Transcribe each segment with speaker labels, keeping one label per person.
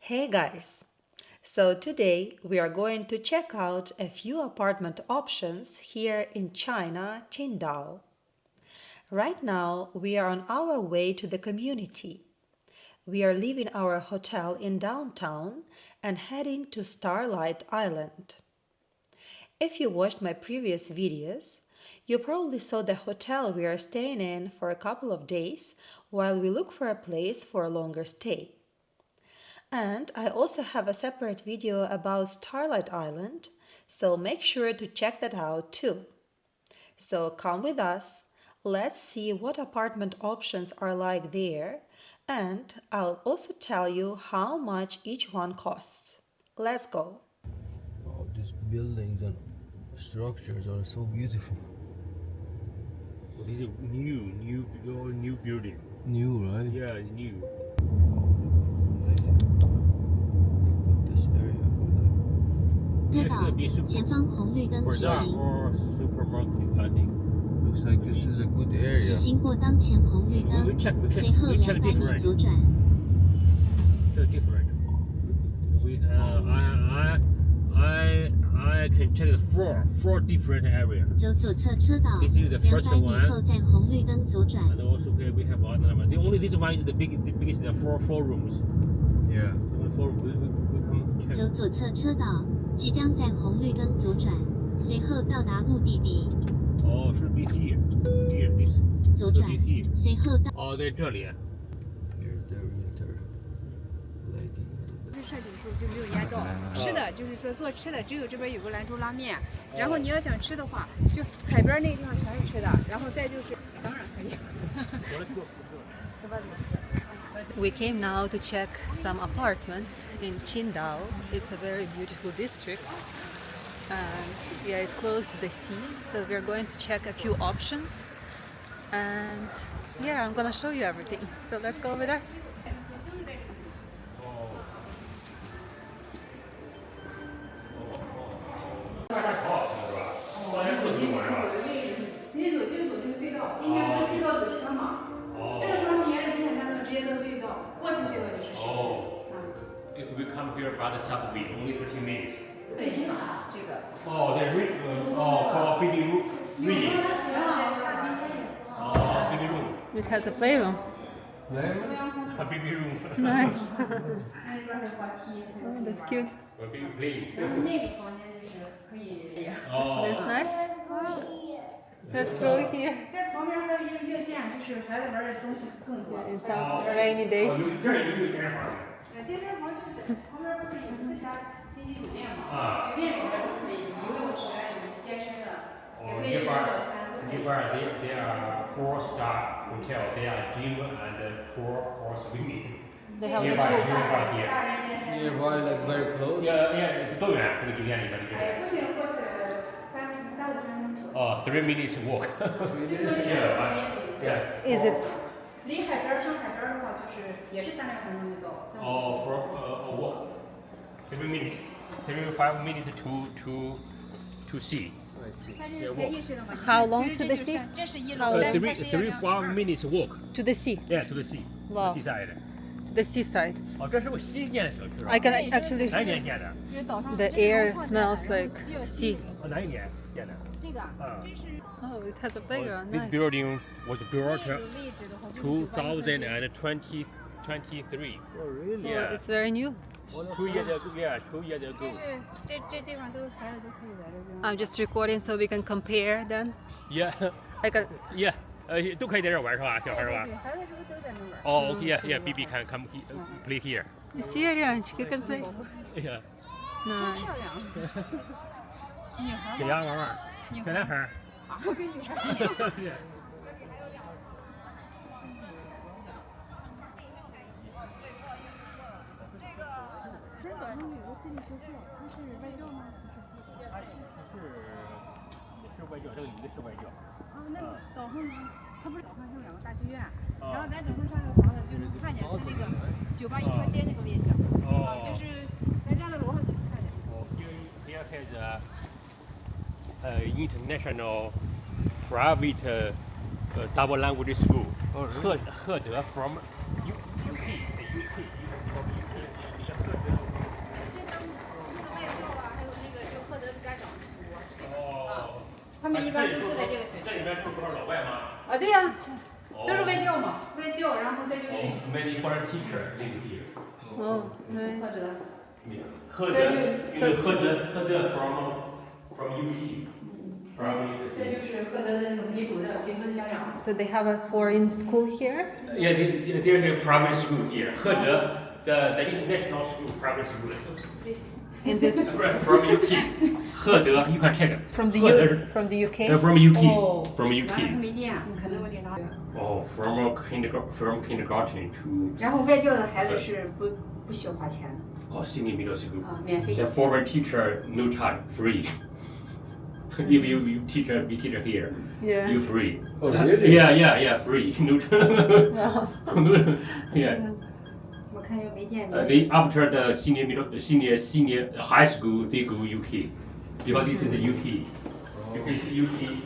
Speaker 1: Hey guys! So today we are going to check out a few apartment options here in China, Qingdao. Right now we are on our way to the community. We are leaving our hotel in downtown and heading to Starlight Island. If you watched my previous videos, you probably saw the hotel we are staying in for a couple of days while we look for a place for a longer stay. And I also have a separate video about Starlight Island, so make sure to check that out too. So come with us, let's see what apartment options are like there, and I'll also tell you how much each one costs. Let's go!
Speaker 2: Wow, these buildings and structures are so beautiful.
Speaker 3: This is new building.
Speaker 2: New, right?
Speaker 3: Yeah, new.
Speaker 2: Amazing. Look at this area.
Speaker 3: 这是 be bazaar or supermarket, I think.
Speaker 2: Looks like this is a good area.
Speaker 4: 直行过当前红绿灯，
Speaker 3: We check
Speaker 4: 随后
Speaker 3: different.
Speaker 4: 200米左转。
Speaker 3: They're different. We I can check the four different areas.
Speaker 4: 走左侧车道
Speaker 3: This is the first
Speaker 4: ，200米
Speaker 3: one.
Speaker 4: 后在红绿灯左转。
Speaker 3: And also okay, we have other one. The only this one is the biggest. The four rooms.
Speaker 2: Yeah.
Speaker 3: The four we come
Speaker 4: 走
Speaker 3: check.
Speaker 4: 左侧车道，即将在红绿灯左转，随后到达目的地。
Speaker 3: Oh, should be here. Here, this.
Speaker 4: 左
Speaker 3: Should
Speaker 4: 转
Speaker 3: be here.
Speaker 4: 随后到。
Speaker 3: 哦，在这里。
Speaker 2: Here's the realtor lady.
Speaker 5: 是设计处就没有烟道，吃的就是说做吃的只有这边有个兰州拉面，然后你要想吃的话，就海边那个地方全是吃的，然后再就是当然可以。
Speaker 1: We came now to check some apartments in Qingdao. It's a very beautiful district. And yeah, it's close to the sea, so we're going to check a few options. And yeah, I'm gonna show you everything. So let's go with us.
Speaker 3: If we come here by the subway, only 15 minutes.
Speaker 5: 最新卡这个。
Speaker 3: Oh, the for baby room. Really? Oh, baby room.
Speaker 1: It has a playroom.
Speaker 3: A baby room.
Speaker 1: Nice.
Speaker 5: 那边是滑梯。
Speaker 1: Oh, that's cute.
Speaker 3: A baby play.
Speaker 5: 然后那个房间就是可以。
Speaker 3: Oh.
Speaker 1: That's nice. Let's go here.
Speaker 5: 在旁边还有一个月店，就是孩子玩的东西更多。
Speaker 1: In some rainy days.
Speaker 3: 这儿有健身房。
Speaker 5: 健身房就是旁边不是有4家星级酒店嘛？酒店里面都可以，有游泳池，有健身的，也可以吃早餐。
Speaker 3: There are 4-star hotel. There are gym and pool for swimming.
Speaker 1: They have
Speaker 3: Nearby,
Speaker 1: the
Speaker 3: nearby here.
Speaker 5: 大人健身。
Speaker 2: Nearby, like very close.
Speaker 3: Yeah, 多远？这个酒店里边的酒店？
Speaker 5: 不行，过去3-5分钟。
Speaker 3: 哦，3 minutes walk.
Speaker 5: 最多
Speaker 3: Yeah.
Speaker 1: Is it?
Speaker 5: 离海边上海边的话，就是也是3-2分钟就到。
Speaker 3: Oh, for walk. 3 minutes. 5 minutes to see.
Speaker 5: 它这是可以意识的嘛？
Speaker 1: How long
Speaker 5: 其实
Speaker 1: to
Speaker 5: 这
Speaker 1: the
Speaker 5: 就是
Speaker 1: sea?
Speaker 5: 这是1楼，但是它是
Speaker 3: 5 minutes walk.
Speaker 1: To the sea.
Speaker 3: Yeah, to the sea.
Speaker 1: Wow.
Speaker 3: Seaside.
Speaker 1: To the seaside.
Speaker 3: 哦，这是我新建的小区啊。
Speaker 1: I can actually.
Speaker 3: 哪一年建的？
Speaker 5: 就是岛上
Speaker 1: The
Speaker 5: 这是
Speaker 1: air
Speaker 5: 农创建的
Speaker 1: smells
Speaker 5: 然后
Speaker 1: like
Speaker 5: 比较
Speaker 1: sea.
Speaker 5: 新
Speaker 3: 哪一年建的？
Speaker 5: 这个啊，这是
Speaker 1: Oh, it has a playground.
Speaker 3: This
Speaker 1: Nice.
Speaker 3: building was
Speaker 5: 那
Speaker 3: built
Speaker 5: 个位置的话，就是
Speaker 3: 2023.
Speaker 2: Oh, really?
Speaker 1: Oh,
Speaker 3: Yeah.
Speaker 1: it's very new.
Speaker 3: 2 years ago. Yeah, 2 years
Speaker 5: 但
Speaker 3: ago.
Speaker 5: 是这地方都孩子都可以来这边。
Speaker 1: I'm just recording so we can compare then.
Speaker 3: Yeah,
Speaker 1: I can.
Speaker 3: yeah. 都可以在这玩是吧？小孩是吧
Speaker 5: 对？孩子是不是都在那玩？
Speaker 3: 哦，yeah, BB can come play here.
Speaker 1: You see, Arianchi, you can play.
Speaker 3: Yeah.
Speaker 5: 漂
Speaker 1: Nice.
Speaker 5: 亮。女孩
Speaker 3: 小羊玩玩，小男孩。
Speaker 5: 啊，跟女孩一样。
Speaker 3: Yeah.
Speaker 5: 这岛上有个私立学校，它是外教吗？
Speaker 3: 是外教，这个女的是外教。
Speaker 5: 啊，那岛上它不是岛上有2个大剧院，然后咱等会上这个房子就能看见它那个酒吧一条街那个位置，就是咱站在楼上就能看见。
Speaker 3: 哦，here has international private double language school.
Speaker 2: Oh, really?
Speaker 3: 赫德 from UK.
Speaker 5: 般都住在这个小区。
Speaker 3: 这里面住多少老外吗？
Speaker 5: 啊，对呀，都是外教嘛，外教，然后再就是
Speaker 3: Many foreign teacher live here.
Speaker 1: Oh,
Speaker 5: 赫
Speaker 1: nice.
Speaker 5: 德，
Speaker 3: Heard,
Speaker 5: So
Speaker 3: heard from UK.
Speaker 5: 这就是赫德的那个鼻读的家长。
Speaker 1: So they have a foreign school here?
Speaker 3: Yeah, there's a private school here. Heard the international school, private school.
Speaker 1: In this
Speaker 3: From UK. Heard, you can check.
Speaker 1: from the from the UK?
Speaker 3: From UK.
Speaker 1: Oh.
Speaker 3: From
Speaker 5: 然后他
Speaker 3: UK.
Speaker 5: 没念，可能我给他。
Speaker 3: Oh, from kindergarten to
Speaker 5: 然后外教的孩子是不需要花钱的
Speaker 3: senior middle school.
Speaker 5: 啊，免费
Speaker 3: The。foreign teacher no charge, free. If you be teacher here,
Speaker 1: Yeah.
Speaker 3: you free.
Speaker 2: Oh, really?
Speaker 3: Yeah, free. No, yeah.
Speaker 5: 我看又没念。
Speaker 3: They after the senior high school they go UK because this is the UK. UK is UK.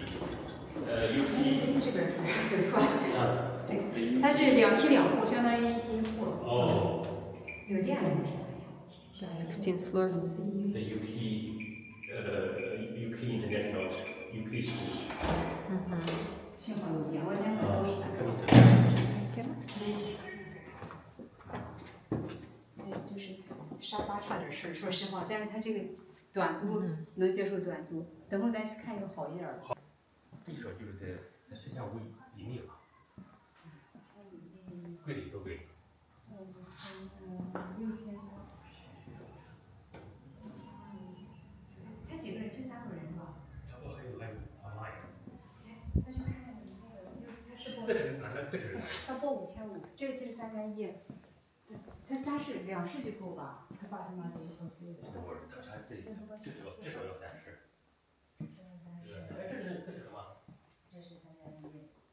Speaker 3: UK.
Speaker 5: 这边写错了。它是2梯2户，相当于1梯1户。
Speaker 3: 哦。
Speaker 5: 有电了。
Speaker 1: 16th floor.
Speaker 3: The UK international UK school.
Speaker 5: 幸好有电，我先看抖音。 就是沙发差点事儿，说实话，但是他这个短租能接受短租，等会儿咱去看一个好一点儿的。
Speaker 3: 这说就是在学校无盈利嘛，贵的都贵。
Speaker 5: 6000多。他几个人？就3个人是吧？
Speaker 3: 差不多还有online。
Speaker 5: 他去看看你那个，他是报。
Speaker 3: 这是哪个？这是哪个？
Speaker 5: 他报5500，这个就是3+1，他3室2室就够吧？他爸他妈怎么说的？
Speaker 3: 等会儿他还得至少要3室。这是什么？
Speaker 5: 这是3+1。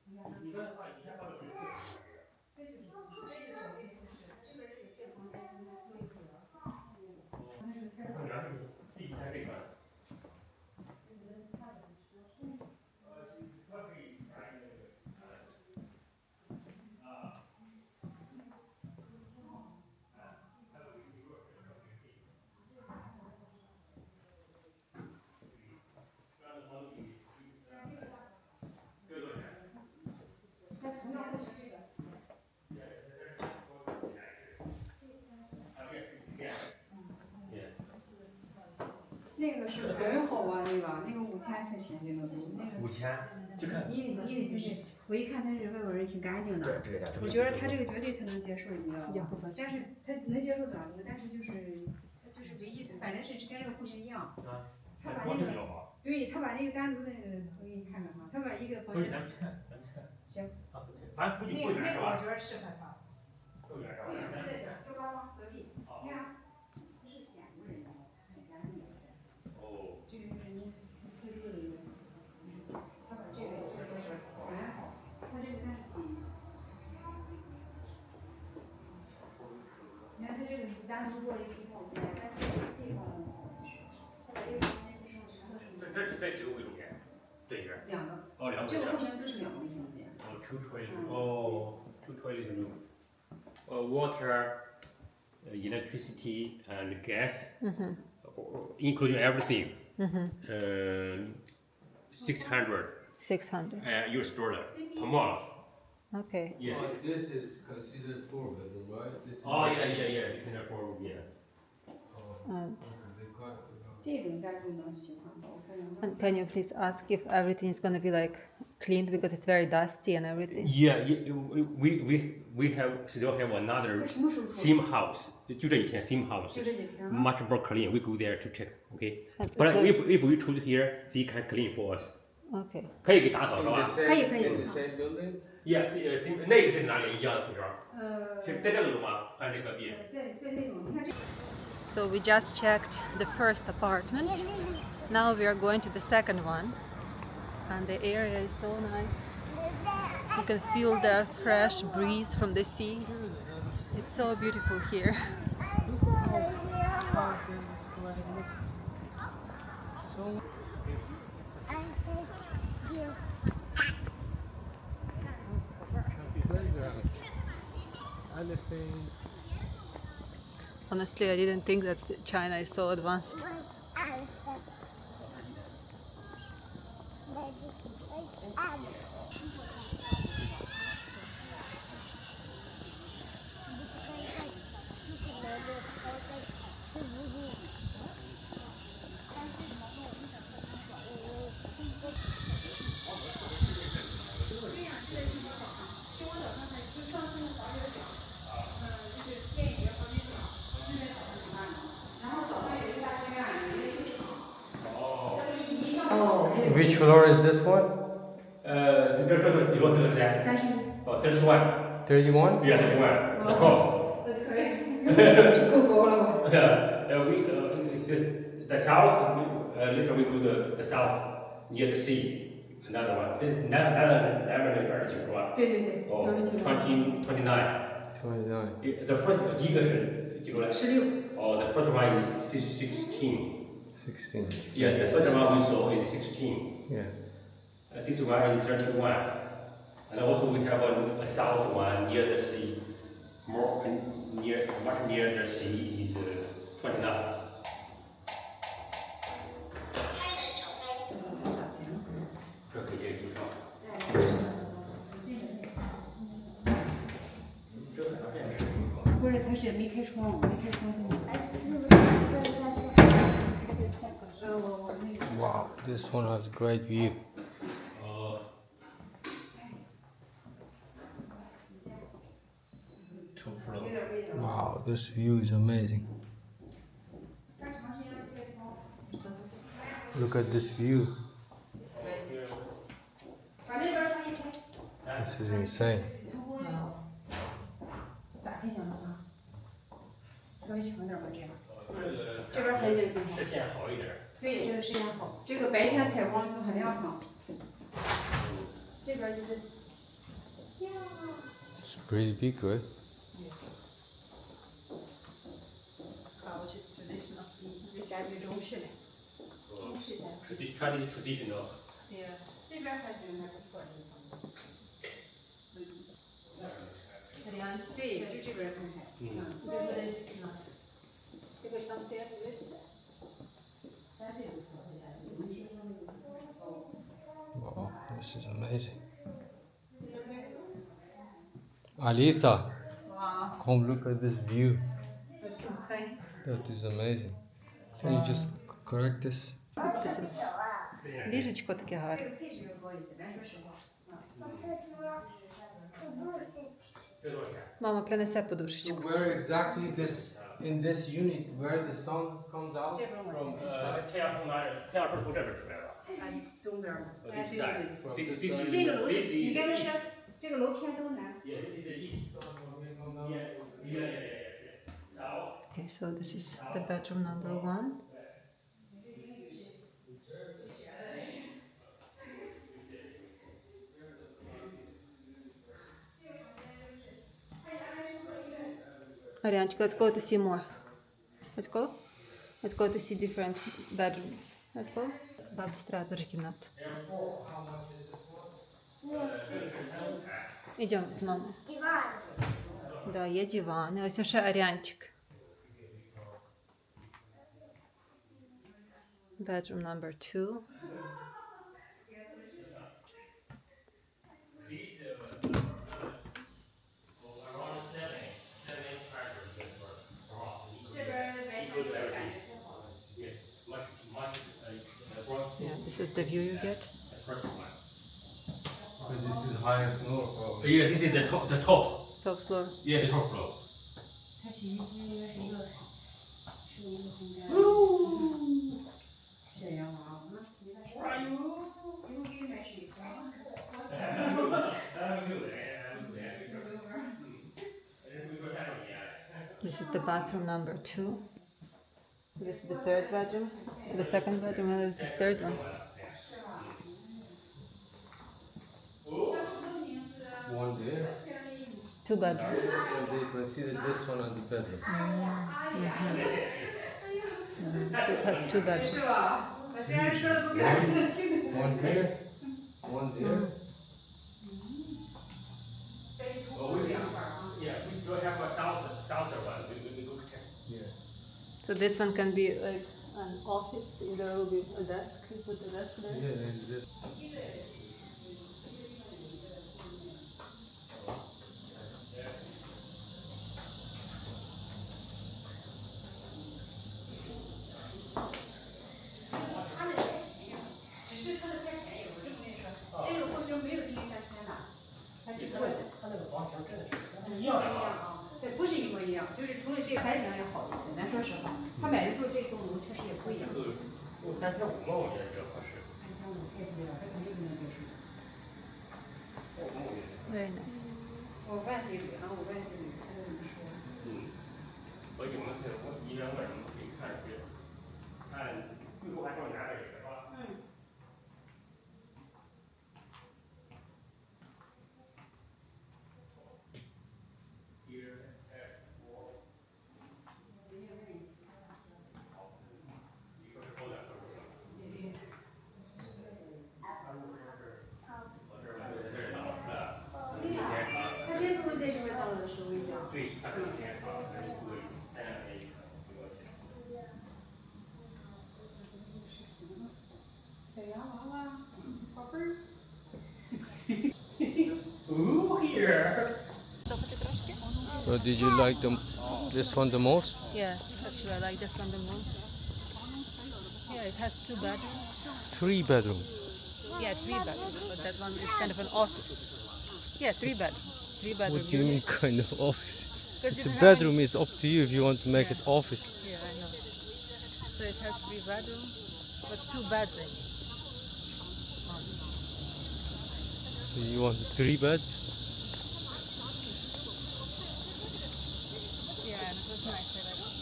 Speaker 3: 你的话，你家放的是
Speaker 5: 这就是所谓的4室，这边是有这个房间，跟他做一会儿。那是开
Speaker 3: 空调是不是第3这个？
Speaker 5: 那个是很好啊，那个5000块钱这个租，那个。
Speaker 3: 5000，就看。
Speaker 5: 因为他是，我一看他是外国人，挺干净的。
Speaker 3: 对，这个
Speaker 5: 我觉得他这个绝对他能接受，你知道吧？但是他能接受短租，但是他就是唯一的，反正是跟这个户型一样。他把那个，对他把那个单独的那个，我给你看看哈，他把一个房间。
Speaker 3: 咱们去看。
Speaker 5: 行。
Speaker 3: 反正不远是
Speaker 5: 那个
Speaker 3: 吧？
Speaker 5: 我觉得适合他。
Speaker 3: 不远是吧？
Speaker 5: 对，就刚刚隔壁。你看，不是显无人的，很干净的。
Speaker 3: 哦。
Speaker 5: 这个就是你自助的一个，他把这个蛮好，他这个但是比，你看他这个单独做了一个地方间，但是这个地方很好，其实，他把这个房间其实我全都是。
Speaker 3: 这几个卫生间？对面。
Speaker 5: 2个。
Speaker 3: 哦，2个。
Speaker 5: 这个户型都是2个卫生间。
Speaker 3: 哦，2 toilet。哦，2 toilet room。Water, electricity and gas, including everything. 600.
Speaker 1: 600.
Speaker 3: US dollar per month.
Speaker 1: Okay.
Speaker 3: Yeah.
Speaker 2: But this is considered 4-bedroom, right? This is
Speaker 3: Yeah. You can afford, yeah.
Speaker 1: And,
Speaker 2: They cut it.
Speaker 5: 这种家庭能喜欢吗？我看看。
Speaker 1: and can you please ask if everything is going to be like cleaned because it's very dusty and everything?
Speaker 3: Yeah, we still have another
Speaker 5: 他什么时候出？
Speaker 3: theme house. 就这一天 theme house.
Speaker 5: 就这几天。
Speaker 3: Much more clean. We go there to check. Okay.
Speaker 1: And
Speaker 3: But
Speaker 1: so-
Speaker 3: if we choose here, they can clean for us.
Speaker 1: Okay.
Speaker 3: 可以给打扫是
Speaker 2: In
Speaker 3: 吧
Speaker 2: the same,
Speaker 5: 可以，可以。
Speaker 2: in the same building?？Yeah，
Speaker 3: 那个是哪里一样的护照？是在这个楼吗？还是在隔壁？
Speaker 5: 在那种，你看这。
Speaker 1: So we just checked the first apartment. Now we are going to the second one. And the area is so nice. You can feel the fresh breeze from the sea. It's so beautiful here. Honestly, I didn't think that China is so advanced.
Speaker 2: Which floor is this one?
Speaker 3: 这几个在
Speaker 5: 31。
Speaker 3: 哦31
Speaker 2: 31?
Speaker 3: yeah 31 the top
Speaker 5: That's crazy. 这够高了吧？
Speaker 3: it's just the south later we go to the south near the sea another one 那29是吧
Speaker 5: 对对对，
Speaker 3: 哦
Speaker 5: 29。
Speaker 3: 29
Speaker 2: 29.
Speaker 3: the first 第一个是几个来
Speaker 5: 16。
Speaker 3: oh the first one is 16
Speaker 2: 16.
Speaker 3: yes the first one we saw is 16
Speaker 2: Yeah.
Speaker 3: this one is 31 and also we have a south one near the sea more much near the sea is 29 这可以这个介绍。
Speaker 5: 不是，它是没开窗，没开窗户。我那个。
Speaker 2: Wow, this one has great view.
Speaker 3: Two floor.
Speaker 2: Wow, this view is amazing. Look at this view.
Speaker 5: 把那边窗一开。
Speaker 2: This is insane.
Speaker 5: 打开行了吗？稍微强点吧，这样。这边排景挺好。
Speaker 3: 视线好一点。
Speaker 5: 对，这个视线好，这个白天采光就很亮堂。这边就是。
Speaker 2: It's pretty big, right?
Speaker 3: Traditional.
Speaker 5: 对呀，这边还行，还不错，对，就这边看看。这个上山的位置。
Speaker 2: Wow, this is amazing. Alisa, come look at this view. That is amazing. Can you just correct this?
Speaker 1: Ліжечко таке гарне.
Speaker 5: 这个配置要高一些，咱说实话。
Speaker 1: Мама принесе
Speaker 2: So
Speaker 1: подушечку.
Speaker 2: where exactly this in this unit where the sun comes out from?
Speaker 3: 太阳是从这边出来的。
Speaker 5: 东边嘛。
Speaker 3: 这是
Speaker 5: 对对
Speaker 2: From
Speaker 3: 这
Speaker 2: this
Speaker 3: 是
Speaker 2: side?
Speaker 5: 这个楼是，
Speaker 3: this
Speaker 5: 你刚才
Speaker 3: is
Speaker 5: 说这个楼偏东南。
Speaker 3: Yeah, this is the east. Yeah. Now.
Speaker 1: Okay, so this is the bedroom number 1. Arianchik, let's go to see more. Let's go. Let's go to see different bedrooms. Let's go. Бабці треба дуже кімнату. Ідемо з мамою. Да, є дивани. Ось ще Аріанчик. Bedroom number 2. Yeah, this is the view you get.
Speaker 2: Because this is higher floor probably.
Speaker 3: Yeah, this is the top.
Speaker 1: Top floor.
Speaker 3: Yeah, the top floor.
Speaker 5: 它洗衣机应该是一个空间。小洋娃娃，你看说，哎呦，一会儿给你买水喝。
Speaker 1: This is the bathroom number 2. This is the third bedroom. The second bedroom, and there's this third one.
Speaker 2: One there.
Speaker 1: 2 bedrooms.
Speaker 2: And they consider this one as a bedroom.
Speaker 1: So it has 2 bedrooms.
Speaker 5: 是吧？我虽然说的不标准，能听得懂。
Speaker 2: One there. One there.
Speaker 3: Yeah, we still have a south one. We go check.
Speaker 2: Yeah.
Speaker 1: So this one can be like an office. There will be a desk. You put the desk there.
Speaker 2: Yeah, and this.
Speaker 3: 3500嘛，我觉得这合适。
Speaker 5: 3500配不了，这肯定不能接受。
Speaker 1: Very nice.
Speaker 5: 5万这里，然后5万这里，看怎么说。
Speaker 3: 我有没有我一两个人可以看去，看最后还是拿着这个是吧？
Speaker 5: 他真不如在这边到的时候一讲。
Speaker 3: 对，他这几天啊，他就不会再两天一场，没关系。
Speaker 5: 小洋娃娃，宝贝儿。
Speaker 3: Ooh, here.
Speaker 2: So did you like this one the most?
Speaker 1: Yes, actually I like this one the most. Yeah, it has 2 bedrooms.
Speaker 2: 3 bedrooms.
Speaker 1: Yeah, 3 bedrooms, but that one is kind of an office. Yeah, 3 bedrooms. 3 bedroom
Speaker 2: What do you mean
Speaker 1: unit.
Speaker 2: kind of office?
Speaker 1: Because
Speaker 2: It's
Speaker 1: you
Speaker 2: a
Speaker 1: don't have
Speaker 2: bedroom, it's up to you if you want to make it office.
Speaker 1: Yeah, I know. So it has 3 bedrooms, but 2 beds in.
Speaker 2: So you want 3 beds?
Speaker 1: Yeah, and it was nice. I like it.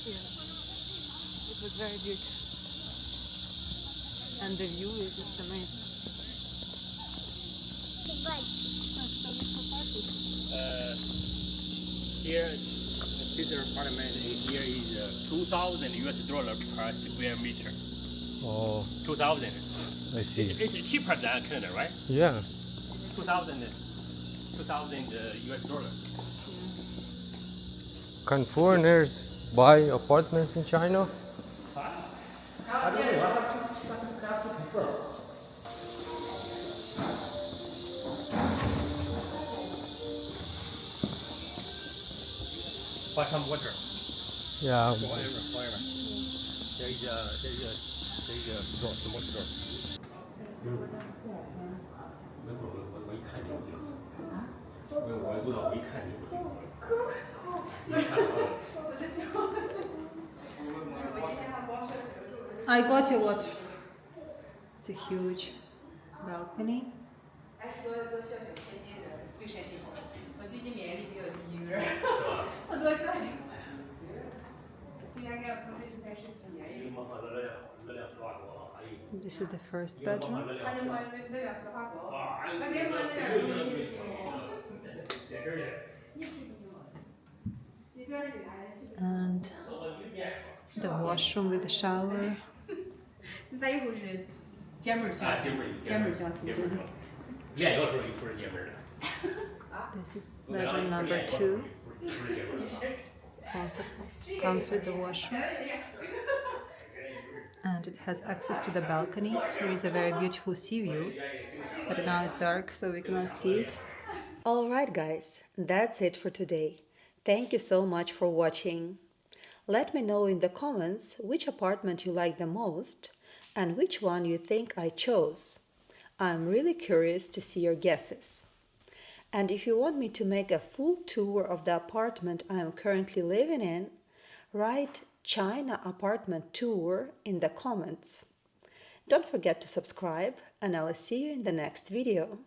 Speaker 1: Yeah, it was very beautiful. And the view is just amazing.
Speaker 3: Here, this apartment here is $2,000 per square meter.
Speaker 2: Oh,
Speaker 3: 2,000.
Speaker 2: I see.
Speaker 3: It's cheaper than Canada, right?
Speaker 2: Yeah.
Speaker 3: 2,000 US dollars.
Speaker 2: Can foreigners buy apartments in China?
Speaker 3: Buy some water.
Speaker 2: Yeah.
Speaker 3: Whatever. There is a store, small store. 我一看就不行，因为我不知道，我一看就不行。一看
Speaker 1: I got your water. It's a huge balcony.
Speaker 5: 还是多消消开心的，对身体好。我最近免疫力比较低，有点儿。
Speaker 3: 是吧？
Speaker 5: 我多消消。就应该不是太身体免疫力。
Speaker 1: This is the first bedroom.
Speaker 5: 他就说热量消化高，那别说热量低。
Speaker 3: 在这儿呢。
Speaker 5: 你皮肤挺好的，你这儿有啥人？
Speaker 1: And the washroom with the shower.
Speaker 5: 那一会儿是姐妹儿相亲，姐妹儿相亲就是。
Speaker 3: 练腰时候不是姐妹儿的。
Speaker 1: This is bedroom number 2. Also comes with the washroom. And it has access to the balcony. There is a very beautiful sea view, but now it's dark, so we cannot see it. Alright guys, that's it for today. Thank you so much for watching. Let me know in the comments which apartment you like the most and which one you think I chose. I'm really curious to see your guesses. And if you want me to make a full tour of the apartment I am currently living in, write China apartment tour in the comments. Don't forget to subscribe, and I'll see you in the next video.